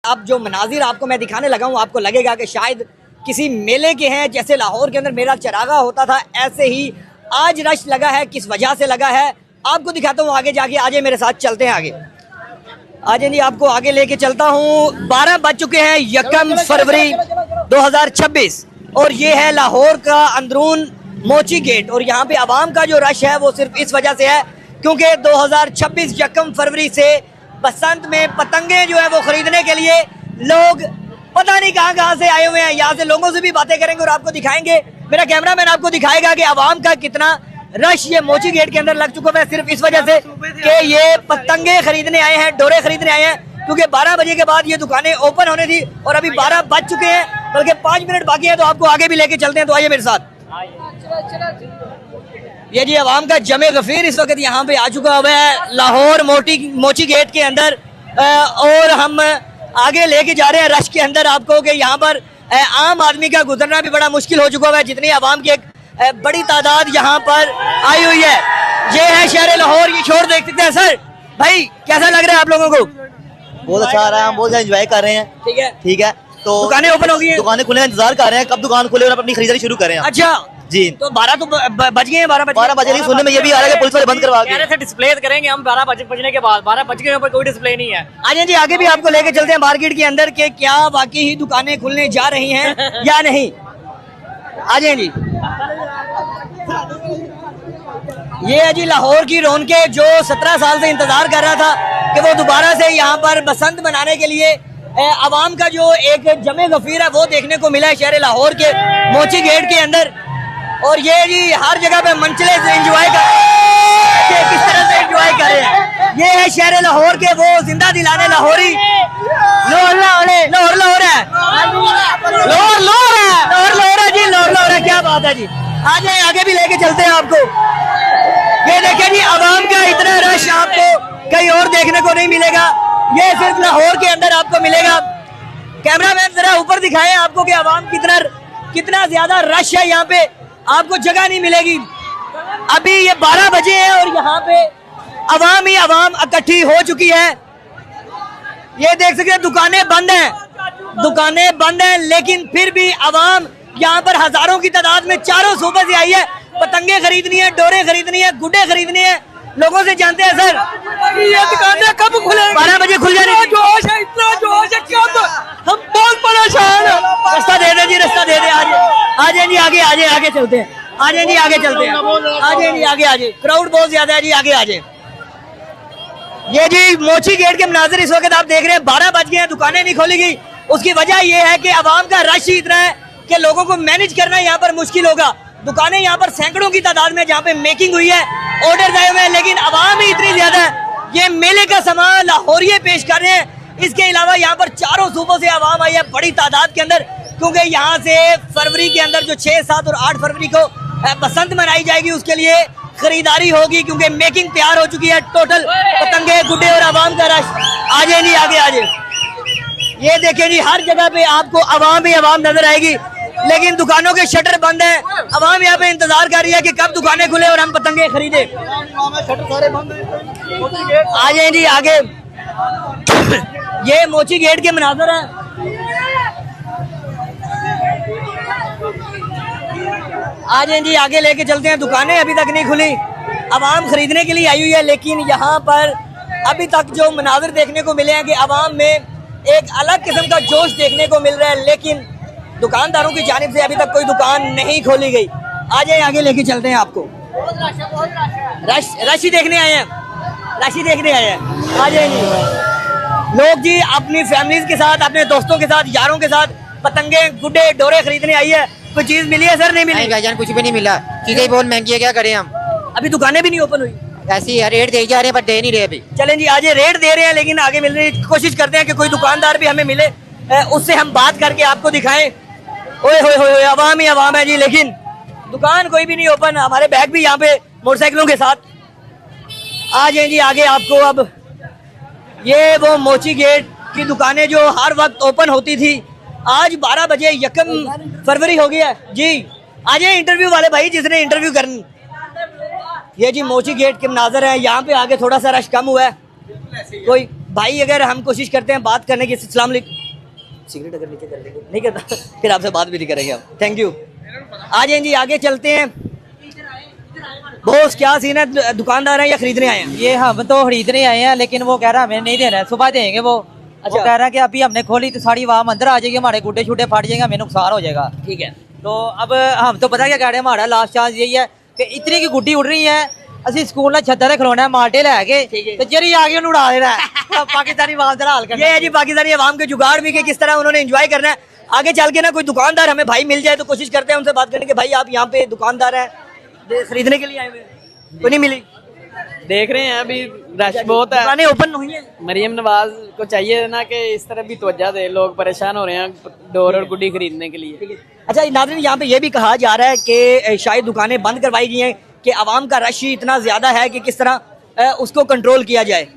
अब जो मनाजिर आपको मैं दिखाने लगा हूँ आपको लगेगा कि शायद किसी मेले के हैं। जैसे लाहौर के अंदर मेला चरागा होता था ऐसे ही आज रश लगा है। किस वजह से लगा है आपको दिखाता हूँ आगे जाके। आजे मेरे साथ चलते हैं आगे। आजे जी आपको आगे लेके चलता हूँ। 12 बज चुके हैं 1 फरवरी 2026 और ये है लाहौर का अंदरून मोची गेट। और यहाँ पे आवाम का जो रश है वो सिर्फ इस वजह से है क्योंकि 2026 1 फरवरी से बसंत में पतंगे जो है वो खरीदने के लिए लोग पता नहीं कहाँ से आए हुए हैं। यहाँ से लोगों से भी बातें करेंगे और आपको दिखाएंगे। मेरा कैमरामैन आपको दिखाएगा कि आवाम का कितना रश ये मोची गेट के अंदर लग चुका है सिर्फ इस वजह से कि ये पतंगे खरीदने आए हैं, डोरे खरीदने आए हैं। क्योंकि 12 बजे के बाद ये दुकानें ओपन होने थी और अभी 12 बज चुके हैं, बल्कि 5 मिनट बाकी है। तो आपको आगे भी लेके चलते हैं। तो आइए मेरे साथ। ये जी आवाम का जमे गफीर इस वक्त यहाँ पे आ चुका हुआ है लाहौर मोची गेट के अंदर। और हम आगे लेके जा रहे हैं रश के अंदर आपको कि यहाँ पर आम आदमी का गुजरना भी बड़ा मुश्किल हो चुका है। जितनी आवाम की एक बड़ी तादाद यहाँ पर आई हुई है। ये है शहर लाहौर। ये शोर देख सकते हैं सर। भाई कैसा लग रहा है आप लोगों को? बहुत अच्छा आ रहा है, हम बहुत एंजॉय कर रहे हैं। ठीक है। तो दुकानें ओपन हो गई हैं, दुकानें खुलने का इंतजार कर रहे हैं कब दुकान खुले और अपनी खरीदारी शुरू करें। अच्छा जी तो 12 तो बज गए हैं। 12 बजे नहीं सुनने में ये भी आ रहा है कि पुलिस वाले बंद करवा के डिस्प्ले करेंगे हम 12 बजने के बाद। 12 बज गए पर कोई डिस्प्ले नहीं है। आजा जी आगे भी आपको लेके चलते हैं मार्केट के अंदर के क्या वाकई ही दुकानें खुलने जा रही हैं या नहीं। आजा जी। ये है जी लाहौर की रौनकें जो 17 साल से इंतजार कर रहा था कि वो दोबारा से यहाँ पर बसंत मनाने के लिए आवाम का जो एक जमे गफीर है वो देखने को मिला है शहर लाहौर के मोची गेट के अंदर। और ये जी हर जगह पे मंचले से एंजॉय कर किस तरह से एंजॉय कर रहे हैं। ये है शहर लाहौर के वो जिंदा दिलाने लाहौरी। लाहौर है लाहौर है जी, लाहौर है। क्या बात है जी। आ जाए आगे भी लेके चलते हैं आपको। ये देखें जी आवाम का इतना रश आपको कहीं और देखने को नहीं मिलेगा। ये सिर्फ लाहौर के अंदर आपको मिलेगा। कैमरामैन जरा ऊपर दिखाएं आपको कि आवाम कितना ज्यादा रश है। यहाँ पे आपको जगह नहीं मिलेगी। अभी ये 12 बजे हैं और यहाँ पे आवाम ही आवाम इकट्ठी हो चुकी है। ये देख सकते हैं दुकानें बंद हैं लेकिन फिर भी आवाम यहाँ पर हजारों की तादाद में चारों सूबे से आई है। पतंगे खरीदनी है, डोरे खरीदनी है, गुड्डे खरीदनी है। लोगों से जानते हैं सर ये दुकानें कब खुले? 12 बजे खुल जाने। जोश है, इतना जोश है क्या तो हम बहुत परेशान हैं। रास्ता दे दे जी, रास्ता दे दे। आजे जी आगे चलते हैं। आजे जी आगे चलते हैं। आजे जी आगे क्राउड बहुत ज्यादा है जी। आगे आजे। ये जी मोची गेट के मनाजिर इस वक्त आप देख रहे हैं। 12 बज गए हैं, दुकानें नहीं खोली गई। उसकी वजह ये है कि आवाम का रश ही इतना है कि लोगों को मैनेज करना यहाँ पर मुश्किल होगा। दुकानें यहाँ पर सैकड़ों की तादाद में जहाँ पे मेकिंग हुई है, ऑर्डर आए हुए हैं, लेकिन आवाम ही इतनी ज्यादा है। ये मेले का सामान लाहौरिये पेश कर रहे हैं। इसके अलावा यहाँ पर चारों सूबों से आवाम आई है बड़ी तादाद के अंदर क्योंकि यहाँ से फरवरी के अंदर जो 6, 7 और 8 फरवरी को बसंत मनाई जाएगी उसके लिए खरीदारी होगी क्योंकि मेकिंग तैयार हो चुकी है। टोटल पतंगे, गुड्डे और आवाम का रश। आजे नहीं आगे। ये देखें जी हर जगह पे आपको आवाम ही आवाम नजर आएगी लेकिन दुकानों के शटर बंद हैं। आवाम यहाँ पे इंतजार कर रही है कि कब दुकानें खुले और हम पतंगे खरीदे। आ जाए जी आगे। ये मोची गेट के मनाजर है। आ जाए जी आगे लेके चलते हैं। दुकानें अभी तक नहीं खुली, आवाम खरीदने के लिए आई हुई है लेकिन यहाँ पर अभी तक जो मनाजर देखने को मिले हैं कि आवाम में एक अलग किस्म का जोश देखने को मिल रहा है लेकिन दुकानदारों की जानिब से अभी तक कोई दुकान नहीं खोली गई। आ जाए आगे लेके चलते हैं आपको। रश ही देखने आए हैं। आ जाए लोग जी अपनी फैमिलीज के साथ, अपने दोस्तों के साथ, यारों के साथ पतंगे, गुड्डे, डोरे खरीदने आई है। कोई चीज मिली है सर? नहीं मिली भाईजान, कुछ भी नहीं मिला। चीजें बहुत महंगी है, क्या करें हम। अभी दुकानें भी नहीं ओपन हुई। ऐसी रेट दे जा रहे हैं पर दे नहीं रहे अभी। चलें जी आज रेट दे रहे हैं लेकिन आगे मिल रही। कोशिश करते हैं कि कोई दुकानदार भी हमें मिले, उससे हम बात करके आपको दिखाएं। ओए आवाम ही आवाम है जी लेकिन दुकान कोई भी नहीं ओपन। हमारे बैग भी यहाँ पे मोटरसाइकिलों के साथ। आ जाए जी आगे आपको। अब ये वो मोची गेट की दुकानें जो हर वक्त ओपन होती थी, आज 12 बजे 1 फरवरी हो गया जी। आ जाए इंटरव्यू वाले भाई जिसने इंटरव्यू करनी। ये जी मोची गेट के मनाजर है। यहाँ पे आगे थोड़ा सा रश कम हुआ है। कोई भाई अगर हम कोशिश करते हैं बात करने की, अस्सलाम वालेकुम, सिगरेट अगर नीचे कर लेंगे नहीं करता फिर आपसे बात भी नहीं करेंगे हम। Thank you. आ जाए जी, आगे चलते हैं। बॉस क्या सीन है, दुकानदार हैं या खरीदने आए हैं? ये हम तो खरीदने आए हैं, लेकिन वो कह रहा है हमें नहीं देना है, सुबह देंगे वो। वो कह रहा है कि अभी हमने खोली तो सारी आवाम अंदर आ जाएगी, हमारे गुड्डे छुट्टे फट जाएंगे, हमें नुकसान हो जाएगा। ठीक है। तो अब हम तो पता क्या कह रहे हैं, हमारा लास्ट चांस यही है कि इतनी की गुड्डी उड़ रही है, ਅਸੀਂ ਸਕੂਲ ਨਾਲ ਛੱਤਾਂ ਤੇ ਖਲੋਣਾ ਹੈ ਮਾਲਟੇ ਲੈ ਕੇ ਤੇ ਜਿਹੜੀ ਆ ਗਈ ਉਹਨੂੰ ਉਡਾ ਦੇਣਾ ਹੈ ਪਾਕਿस्तानी आवाम ਦਾ हाल करना। ये है जी पाकिस्तानी अवाम के जुगाड़ भी, कि किस तरह उन्होंने एंजॉय करना है। आगे चल के ना कोई दुकानदार हमें भाई मिल जाए तो कोशिश करते हैं उनसे बात करने के, भाई आप यहाँ पे दुकानदार हैं, खरीदने के लिए आए हुए हैं, तो नहीं मिली? देख रहे हैं अभी रश बहुत है। दुकानें ओपन हुई हैं। मरियम नवाज को चाहिए ना कि इस तरह भी तवज्जो दे, लोग परेशान हो रहे हैं डोर और गुड्डी खरीदने के लिए। अच्छा नाज़रीन, यहाँ पे ये भी कहा जा रहा है कि शायद दुकानें बंद करवाई गई हैं कि अवाम का रश ही इतना ज्यादा है कि किस तरह उसको कंट्रोल किया जाए।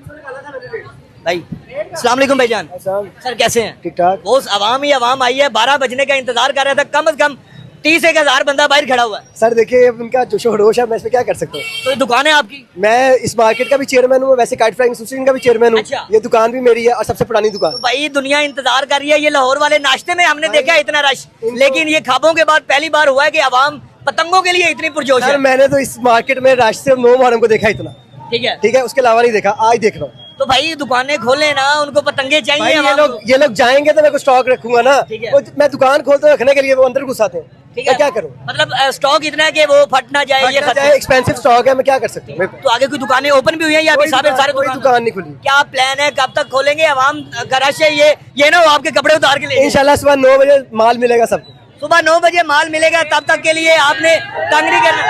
भाई अस्सलाम वालेकुम भाईजान, सर कैसे हैं? ठीक ठाक। वो अवाम ही अवाम आई है, 12 बजने का इंतजार कर रहा था, कम से कम 30-1000 बंदा बाहर खड़ा हुआ है। सर देखिए उनका जोश खरोश है, मैं इसमें क्या कर सकता हूँ। तो ये दुकान है आपकी? मैं इस मार्केट का भी चेयरमैन हूँ, वैसे काइट फ्लाइंग एसोसिएशन का भी चेयरमैन हूँ। अच्छा। ये दुकान भी मेरी है और सबसे पुरानी दुकान। तो भाई दुनिया इंतजार कर रही है। ये लाहौर वाले नाश्ते में हमने देखा इतना रश, लेकिन ये ख्वाबों के बाद पहली बार हुआ है कि अवाम पतंगों के लिए इतनी पुरजोश सर है। मैंने तो इस मार्केट में रश से 9 मुहर्रम को देखा इतना, ठीक है। ठीक है, उसके अलावा नहीं देखा, आज देख रहा हूँ। तो भाई दुकानें खोले ना, उनको पतंगे भाई चाहिए। ये लोग जाएंगे तो मैं कुछ स्टॉक रखूंगा ना। ठीक है। मैं दुकान खोलता हूँ रखने के लिए, वो अंदर घुसाते हैं। ठीक मैं है, क्या करूँ? मतलब स्टॉक इतना है कि वो फट ना जाए, ये खतरा है। एक्सपेंसिव स्टॉक है, मैं क्या कर सकता हूँ। तो आगे कोई दुकानें ओपन भी हुई है या अभी सारे कोई दुकान नहीं खुली। क्या प्लान है, कब तक खोलेंगे? अवाम का रश है, ये ना वो आपके कपड़े उतार के ले। इंशाल्लाह सुबह 9 बजे माल मिलेगा सबको। सुबह 9 बजे माल मिलेगा, तब तक के लिए आपने तंग नहीं करना।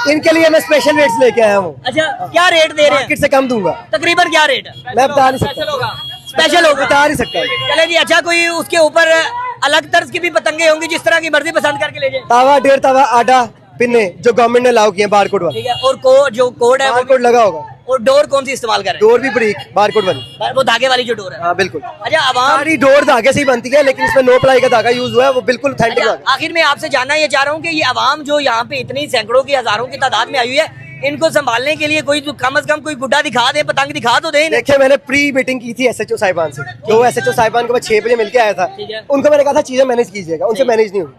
इनके लिए मैं स्पेशल रेट्स लेके आया हूँ। अच्छा क्या रेट दे रहे हैं? मार्केट से कम दूंगा। तकरीबन क्या रेट है? मैं बता नहीं सकता, स्पेशल होगा, बता नहीं सकता। चले जी। अच्छा कोई उसके ऊपर अलग तर्ज की भी पतंगे होंगी, जिस तरह की मर्जी पसंद करके ले जाए? तावा 1.5 तावा आटा पिन्ने जो गवर्नमेंट ने लागू किए बारकोड वाले। ठीक है। और जो कोड है बारकोड लगा होगा। और डोर कौन सी इस्तेमाल कर रहे डोर भी बरीक बारकोड वाली, हैं? वो धागे वाली जो डोर है। हाँ बिल्कुल। अच्छा अवाम, सारी डोर धागे से ही बनती है, लेकिन इसमें नो प्लाई का धागा यूज हुआ है, वो बिल्कुल ऑथेंटिक धागा। आखिर में आपसे जानना ये चाह रहा हूँ कि ये अवाम जो यहाँ पे इतनी सैकड़ों की हजारों की तादाद में आई हुई है, इनको संभालने के लिए कोई तो कम से कम कोई गुड्डा दिखा दे, पतंग दिखा तो दे। देखिए मैंने प्री मीटिंग की थी SHO साहिबान से, जो SHO साहिबान को मैं 6 बजे मिलके आया था। ठीक है। उनको मैंने कहा था चीजें मैनेज कीजिएगा, उनसे मैनेज नहीं हुई।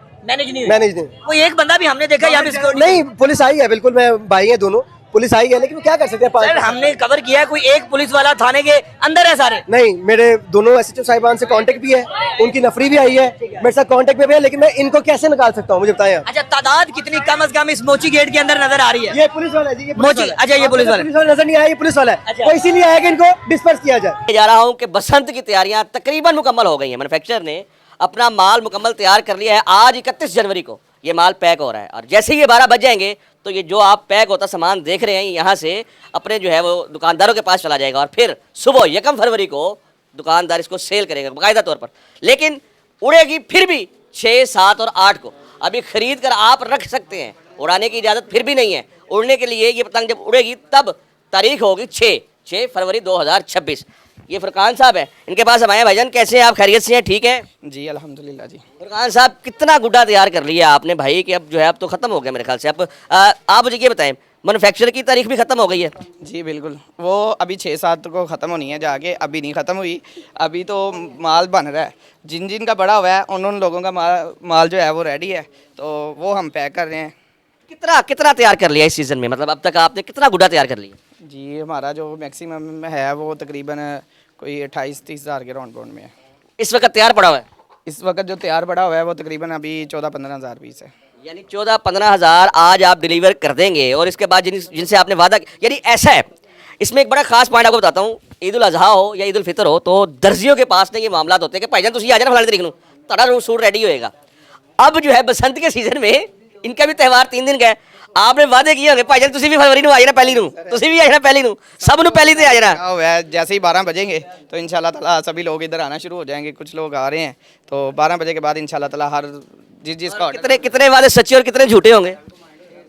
मैनेज नहीं। कोई एक बंदा भी हमने देखा यहाँ पे नहीं, पुलिस आई है, बिल्कुल मैं भाई है दोनों, पुलिस आई है, लेकिन क्या कर सकते हैं। सर हमने कवर किया है, कोई एक पुलिस वाला थाने के अंदर है सारे? नहीं, मेरे दोनों SHO साहिबान से कांटेक्ट भी है, उनकी नफरी भी आई है, मेरे साथ कांटेक्ट में भी है, लेकिन मैं इनको कैसे निकाल सकता हूँ, मुझे बताएं आप। अच्छा तादाद कितनी कम से कम इस मोची गेट के अंदर नजर आ रही है? ये पुलिस वाला है जी, ये पुलिस वाला है। अच्छा ये पुलिस वाला नजर नहीं आया, ये पुलिस वाला है। अच्छा। वो इसीलिए आया कि इनको डिस्पर्स किया जाए। जा रहा हूं कि बसंत की तैयारियां तकरीबन मुकम्मल हो गई हैं। मैन्युफैक्चरर ने अपना माल मुकम्मल तैयार कर लिया है। आज 31 जनवरी को ये माल पैक हो रहा है, और जैसे ही ये 12 बज जाएंगे तो ये जो आप पैक होता सामान देख रहे हैं यहाँ से अपने जो है वो दुकानदारों के पास चला जाएगा, और फिर सुबह 1 फरवरी को दुकानदार इसको सेल करेगा बाकायदा तौर पर। लेकिन उड़ेगी फिर भी 6, 7 और 8 को। अभी खरीद कर आप रख सकते हैं, उड़ाने की इजाज़त फिर भी नहीं है। उड़ने के लिए ये पतंग जब उड़ेगी तब तारीख होगी 6 फरवरी 2026। ये फुरकान साहब है, इनके पास हम आए। भाईजान कैसे हैं आप, खैरियत से हैं? ठीक है जी अल्हम्दुलिल्लाह जी। फुरकान साहब कितना गुड्डा तैयार कर लिया आपने भाई कि अब जो है अब तो ख़त्म हो गया मेरे ख्याल से। अब आप मुझे ये बताएं, मैन्युफैक्चर की तारीख भी ख़त्म हो गई है? जी बिल्कुल, वो अभी 6-7 को ख़त्म होनी है जाके, अभी नहीं ख़त्म हुई। अभी तो माल बन रहा है, जिन का बड़ा हुआ है उन लोगों का माल जो है वो रेडी है, तो वो हम पैक कर रहे हैं। कितना तैयार कर लिया इस सीज़न में, मतलब अब तक आपने कितना गुड्डा तैयार कर लिया? जी हमारा जो मैक्सिमम है वो तकरीबन कोई 28-30 हज़ार के राउंड में है। इस वक्त तैयार पड़ा हुआ है? इस वक्त जो तैयार पड़ा हुआ है वो तकरीबन अभी 14-15 हज़ार पीस है। यानी 14-15 हज़ार आज आप डिलीवर कर देंगे, और इसके बाद जिनसे आपने वादा, यानी ऐसा है इसमें एक बड़ा खास पॉइंट आपको बताता हूँ। ईद उल अज़हा हो या ईद उल फितर हो तो दर्जियों के पास ने ये मामला होते हैं कि भाईजान तुम आ जाना फलानी तरीक नूं तुहाडा सूट रेडी होएगा। अब जो है बसंत के सीजन में इनका भी त्यौहार 3 दिन का है, आपने वादे किए होंगे भाईजान तुसी भी फरवरी नूं आ जाना, पहली नूं तुसी भी आ जाना, पहली नूं सब नूं पहली ते आ जाना। जैसे ही 12 बजेंगे तो इंशाल्लाह ताला सभी लोग इधर आना शुरू हो जाएंगे। कुछ लोग आ रहे हैं, तो 12 बजे के बाद इंशाल्लाह ताला हर जिसका कितने वादे सच्चे और कितने झूठे होंगे?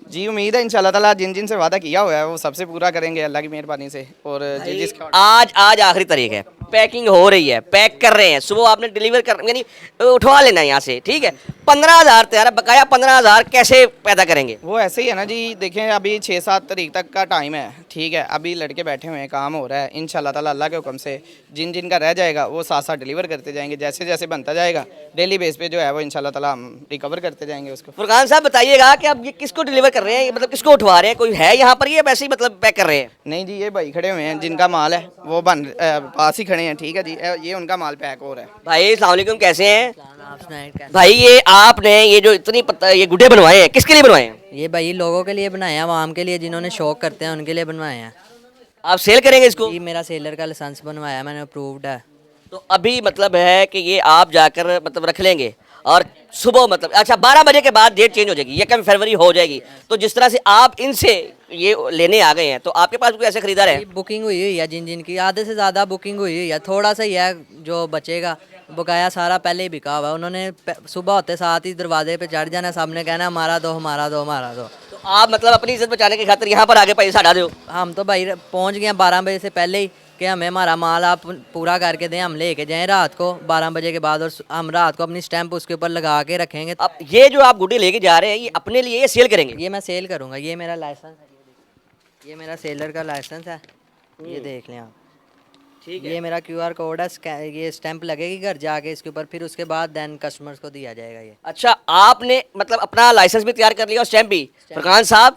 जी उम्मीद है इंशाल्लाह ताला जिन से वादा किया हुआ है वो सबसे पूरा करेंगे अल्लाह की मेहरबानी से। और जिसका आज आखिरी तारीख है, पैकिंग हो रही है, पैक कर रहे हैं, सुबह आपने डिलीवर कर यानी उठवा लेना है यहाँ से, ठीक है। 15,000 तैयार है, बकाया 15,000 कैसे पैदा करेंगे? वो ऐसे ही है ना जी, देखें अभी 6-7 तारीख तक का टाइम है, ठीक है। अभी लड़के बैठे हुए हैं, काम हो रहा है, इंशाल्लाह ताला अल्लाह के हुक्म से जिन जिन का रह जाएगा वो साथ साथ डिलीवर करते जाएंगे। जैसे जैसे बनता जाएगा डेली बेस पे जो है वो इंशाल्लाह ताला हम रिकवर करते जाएंगे उसको। फुरकान साहब बताइएगा कि अब ये किसको डिलीवर कर रहे हैं, मतलब किसको उठवा रहे हैं, कोई है यहाँ पर, ये वैसे ही मतलब पैक कर रहे हैं? नहीं जी, ये भाई खड़े हुए हैं जिनका माल है वो पास ही खड़े हैं, ठीक है जी। ये उनका माल पैक हो रहा है। भाई अस्सलाम वालेकुम, कैसे हैं भाई? ये आपने ये जो इतनी ये गुड्डे बनवाए हैं, किसके लिए बनवाए हैं? ये भाई लोगों के लिए बनाए हैं, आवाम के लिए, जिन्होंने शौक करते हैं उनके लिए बनवाए हैं। आप सेल करेंगे इसको? ये मेरा सेलर का लाइसेंस बनवाया, मैंने अप्रूव्ड है। तो अभी मतलब है कि ये आप जाकर मतलब रख लेंगे और सुबह मतलब अच्छा 12 बजे के बाद डेट चेंज हो जाएगी, 1 फरवरी हो जाएगी। तो जिस तरह से आप इनसे ये लेने आ गए हैं, तो आपके पास कोई ऐसे खरीदार है? बुकिंग हुई है, जिन जिन की आधे से ज़्यादा बुकिंग हुई है, थोड़ा सा ही है जो बचेगा। बकाया सारा पहले ही बिका हुआ है। उन्होंने सुबह होते साथ ही दरवाजे पे चढ़ जाना, सामने कहना हमारा दो हमारा दो हमारा दो। तो आप मतलब अपनी इज्जत बचाने की खातिर यहाँ पर आगे पैसा डाल दो? हम तो भाई पहुँच गए 12 बजे से पहले ही कि हमें हमारा माल आप पूरा करके दें, हम लेके जाएं रात को 12 बजे के बाद, और हम रात को अपनी स्टैंप उसके ऊपर लगा के रखेंगे। अब ये जो आप गुड्डे लेके जा रहे हैं, ये अपने लिए ये सेल करेंगे? ये मैं सेल करूँगा, ये मेरा लाइसेंस है, ये मेरा सेलर का लाइसेंस है, ये देख लें आप। ठीक है, ये मेरा QR कोड है, ये स्टैंप लगेगी घर जाके इसके ऊपर, फिर उसके बाद देन कस्टमर्स को दिया जाएगा ये। अच्छा आपने मतलब अपना लाइसेंस भी तैयार कर लिया और स्टैंप भी? फरकान साहब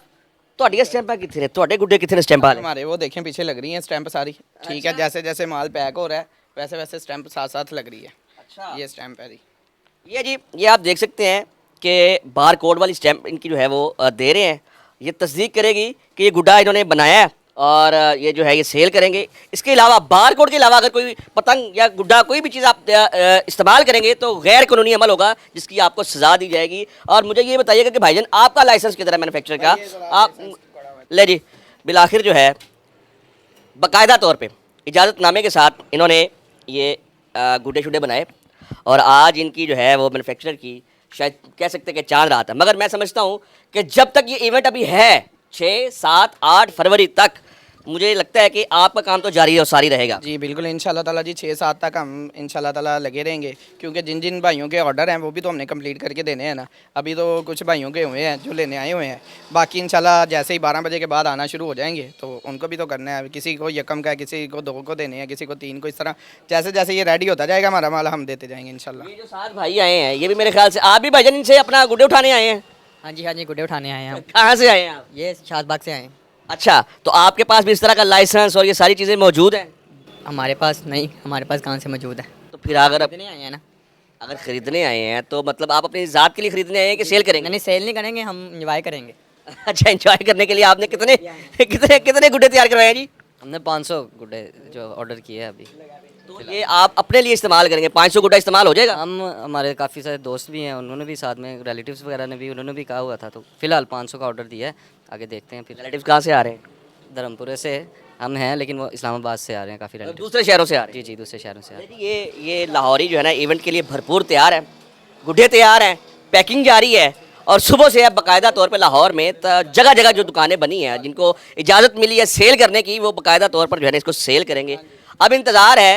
ਤੁਹਾਡੀਆਂ ਸਟੈਂਪਾਂ ਕਿੱਥੇ ਨੇ, ਤੁਹਾਡੇ ਗੁੱਡੇ ਕਿੱਥੇ ਨੇ ਸਟੈਂਪ ਵਾਲੇ? हमारे वो देखें पीछे लग रही हैं स्टैंप सारी, ठीक है। जैसे जैसे माल पैक हो रहा है वैसे वैसे स्टैंप साथ साथ लग रही है। अच्छा, ये स्टैंप है जी। ये जी ये आप देख सकते हैं कि बार कोड वाली स्टैंप इनकी जो है वो दे रहे हैं। ये तस्दीक करेगी कि ये गुड्डा इन्होंने बनाया है और ये जो है ये सेल करेंगे। इसके अलावा बार कोड के अलावा अगर कोई पतंग या गुड्डा कोई भी चीज़ आप इस्तेमाल करेंगे तो गैर कानूनी अमल होगा, जिसकी आपको सज़ा दी जाएगी। और मुझे ये बताइएगा कि भाईजान आपका लाइसेंस किधर है मैन्युफैक्चर का? आप ले जी बिलाखिर जो है बाकायदा तौर पे इजाज़तनामे के साथ इन्होंने ये गुड्डे शुड्डे बनाए और आज इनकी जो है वो मैन्युफैक्चर की शायद कह सकते हैं कि चांद रात है। मगर मैं समझता हूँ कि जब तक ये इवेंट अभी है 6, 7, 8 फरवरी तक, मुझे लगता है कि आपका काम तो जारी और सारी रहेगा। जी बिल्कुल इंशाल्लाह ताला जी, 6-7 तक हम इंशाल्लाह ताला लगे रहेंगे, क्योंकि जिन जिन भाइयों के ऑर्डर हैं वो भी तो हमने कंप्लीट करके देने हैं ना। अभी तो कुछ भाइयों के हुए हैं जो लेने आए हुए हैं, बाकी इंशाल्लाह जैसे ही 12 बजे के बाद आना शुरू हो जाएंगे तो उनको भी तो करना है। किसी को यकम का, किसी को 2 को देने हैं, किसी को 3 को, इस तरह जैसे जैसे ये रेडी होता जाएगा हमारा माल हम देते जाएंगे इंशाल्लाह। ये जो 7 भाई आए हैं ये भी मेरे ख्याल से आप भी भाईजान इनसे अपना गुड्डे उठाने आए हैं? हाँ जी गुड्डे उठाने आए हैं हम। कहाँ से आए हैं आप? ये शादबाग से आए हैं। अच्छा, तो आपके पास भी इस तरह का लाइसेंस और ये सारी चीज़ें मौजूद हैं? हमारे पास नहीं, हमारे पास कहाँ से मौजूद है? तो फिर अगर खरीदने आए हैं ना। अगर खरीदने आए हैं तो मतलब आप अपनी ज़ात के लिए खरीदने आए हैं कि सेल करेंगे? नहीं सेल नहीं करेंगे, हम इंजॉय करेंगे। अच्छा, एंजॉय करने के लिए आपने कितने कितने कितने गुड्डे तैयार करवाए हैं जी? हमने 500 गुड्डे जो ऑर्डर किए हैं अभी। तो ये आप अपने लिए इस्तेमाल करेंगे, 500 गुड्डा इस्तेमाल हो जाएगा? हम हमारे काफ़ी सारे दोस्त भी हैं, उन्होंने भी साथ में रिलेटिव्स वगैरह ने भी, उन्होंने भी कहा हुआ था, तो फिलहाल 500 का ऑर्डर दिया है, आगे देखते हैं। फिर रिलेटिव्स कहाँ से आ रहे हैं? धर्मपुरे से हम हैं, लेकिन वो इस्लामाबाद से आ रहे हैं काफ़ी रिलेटिव। दूसरे शहरों से आ रहे हैं? जी दूसरे शहरों से आ रहे हैं। ये लाहौरी जो है ना इवेंट के लिए भरपूर तैयार है, गुड्डे तैयार हैं, पैकिंग जारी है और सुबह से अब बाकायदा तौर पे लाहौर में जगह जगह जो दुकानें बनी हैं जिनको इजाज़त मिली है सेल करने की, वो बाकायदा तौर पर जो है ना इसको सेल करेंगे। अब इंतज़ार है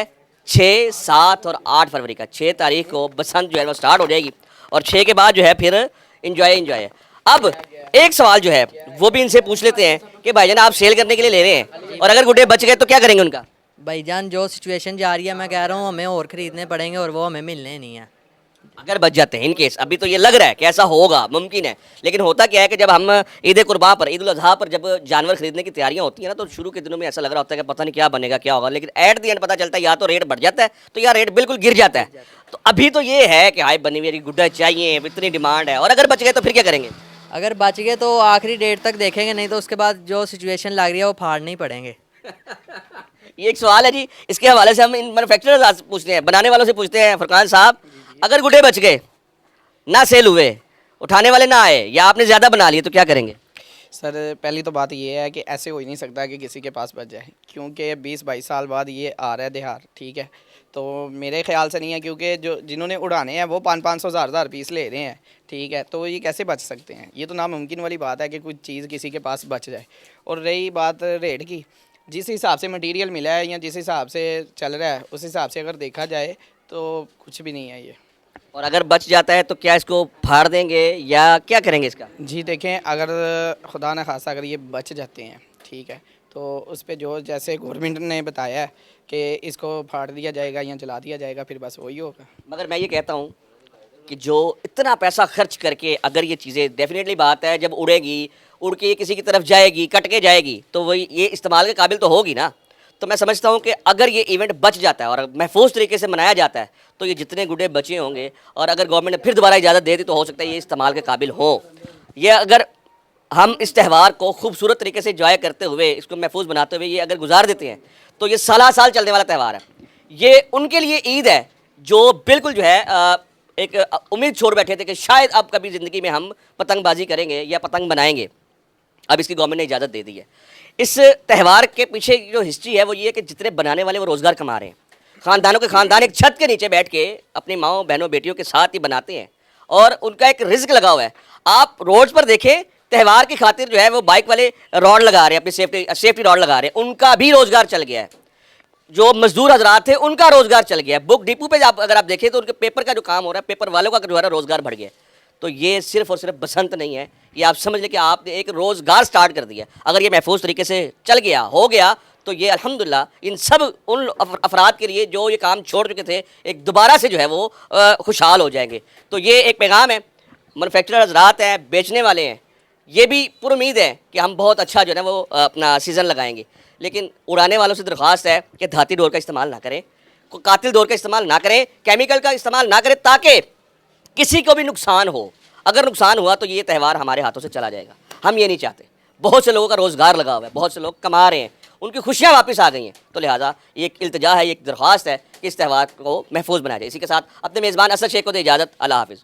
6, 7 और 8 फरवरी का। 6 तारीख को बसंत जो है वो स्टार्ट हो जाएगी और 6 के बाद जो है फिर इंजॉय है। अब एक सवाल जो है वो भी इनसे पूछ लेते हैं कि भाईजान आप सेल करने के लिए ले रहे हैं और अगर गुड्डे बच गए तो क्या करेंगे उनका? भाईजान जो सिचुएशन जा रही है, मैं कह रहा हूँ हमें और ख़रीदने पड़ेंगे और वो हमें मिलने नहीं है। अगर बच जाते हैं इन केस, अभी तो ये लग रहा है कि ऐसा होगा, मुमकिन है, लेकिन होता क्या है कि जब हम ईद कुर्बान पर, ईद उल अज़हा पर जब जानवर खरीदने की तैयारियां होती हैं ना, तो शुरू के दिनों में ऐसा लग रहा होता है कि पता नहीं क्या बनेगा क्या होगा, लेकिन एट द एंड पता चलता है या तो रेट बढ़ जाता है तो या रेट बिल्कुल गिर जाता है। तो अभी तो ये है कि हाई बनी हुई गुड्डा चाहिए, इतनी डिमांड है, और अगर बच गए तो फिर क्या करेंगे? अगर बच गए तो आखिरी डेट तक देखेंगे, नहीं तो उसके बाद जो सिचुएशन लग रही है वो फाड़ने ही पड़ेंगे। ये एक सवाल है जी, इसके हवाले से हम इन मैन्युफैक्चरर्स से पूछते हैं, बनाने वालों से पूछते हैं। फरकान साहब, अगर गुड्डे बच गए, ना सेल हुए, उठाने वाले ना आए, या आपने ज़्यादा बना लिए, तो क्या करेंगे? सर पहली तो बात ये है कि ऐसे हो ही नहीं सकता कि किसी के पास बच जाए, क्योंकि 20-22 साल बाद ये आ रहा है दिहार, ठीक है। तो मेरे ख्याल से नहीं है, क्योंकि जो जिन्होंने उड़ाने हैं वो 500-500 हज़ार पीस ले रहे हैं, ठीक है। तो ये कैसे बच सकते हैं? ये तो नामुमकिन वाली बात है कि कुछ चीज़ किसी के पास बच जाए। और रही बात रेट की, जिस हिसाब से मटेरियल मिला है या जिस हिसाब से चल रहा है उस हिसाब से अगर देखा जाए तो कुछ भी नहीं है ये। और अगर बच जाता है तो क्या इसको फाड़ देंगे या क्या करेंगे इसका? जी देखें, अगर खुदा न खासा अगर ये बच जाते हैं, ठीक है, तो उस पे जो जैसे गवर्नमेंट ने बताया है कि इसको फाड़ दिया जाएगा या जला दिया जाएगा, फिर बस वही होगा। मगर मैं ये कहता हूँ कि जो इतना पैसा खर्च करके अगर ये चीज़ें, डेफिनेटली बात है जब उड़ेगी, उड़ के किसी की तरफ जाएगी, कट के जाएगी, तो वही ये इस्तेमाल के काबिल तो होगी ना। तो मैं समझता हूँ कि अगर ये इवेंट बच जाता है और महफूज तरीके से मनाया जाता है तो ये जितने गुड्डे बचे होंगे, और अगर गवर्नमेंट ने फिर दोबारा इजाज़त दे दी तो हो सकता है ये इस्तेमाल के काबिल हो। ये अगर हम इस त्यौहार को खूबसूरत तरीके से इंजॉय करते हुए, इसको महफूज बनाते हुए ये अगर गुजार देते हैं तो ये साल साल चलने वाला त्यौहार है। ये उनके लिए ईद है जो बिल्कुल जो है एक उम्मीद छोड़ बैठे थे कि शायद अब कभी ज़िंदगी में हम पतंगबाजी करेंगे या पतंग बनाएंगे। अब इसकी गवर्नमेंट ने इजाज़त दे दी है। इस त्यौहार के पीछे जो हिस्ट्री है वो ये है कि जितने बनाने वाले वो रोज़गार कमा रहे हैं। ख़ानदानों के ख़ानदान एक छत के नीचे बैठ के अपनी माँओं बहनों बेटियों के साथ ही बनाते हैं और उनका एक रिस्क लगा हुआ है। आप रोड पर देखें, त्यौहार की खातिर जो है वो बाइक वाले रॉड लगा रहे हैं, अपनी सेफ्टी रॉड लगा रहे हैं, उनका भी रोज़गार चल गया है। जो मजदूर हजरात थे उनका रोज़गार चल गया है। बुक डिपो पे अगर आप देखें तो उनके पेपर का जो काम हो रहा है, पेपर वालों का जो है रोज़गार बढ़ गया है। तो ये सिर्फ और सिर्फ बसंत नहीं है, ये आप समझ लें कि आपने एक रोज़गार स्टार्ट कर दिया। अगर ये महफूज तरीके से चल गया, हो गया, तो ये अल्हम्दुलिल्लाह इन सब उन अफराद के लिए जो ये काम छोड़ चुके थे, एक दोबारा से जो है वो खुशहाल हो जाएंगे। तो ये एक पैगाम है, मैन्युफैक्चरर हजरात हैं, बेचने वाले हैं, ये भी पुरुमीद है कि हम बहुत अच्छा जो है वो अपना सीज़न लगाएंगे। लेकिन उड़ाने वालों से दरख्वास्त है कि धाती डोर का इस्तेमाल ना करें, कातिल डोर का इस्तेमाल ना करें, केमिकल का इस्तेमाल ना करें, ताकि किसी को भी नुकसान हो। अगर नुकसान हुआ तो ये त्यौहार हमारे हाथों से चला जाएगा। हम ये नहीं चाहते। बहुत से लोगों का रोज़गार लगा हुआ है, बहुत से लोग कमा रहे हैं, उनकी खुशियाँ वापस आ गई हैं। तो लिहाजा ये एक इल्तिजा है, ये एक दरख्वास्त है कि इस त्यौहार को महफूज बनाया जाए। इसी के साथ अपने मेज़बान असद शेख को दे इजाज़त। अल्लाह हाफ़िज़।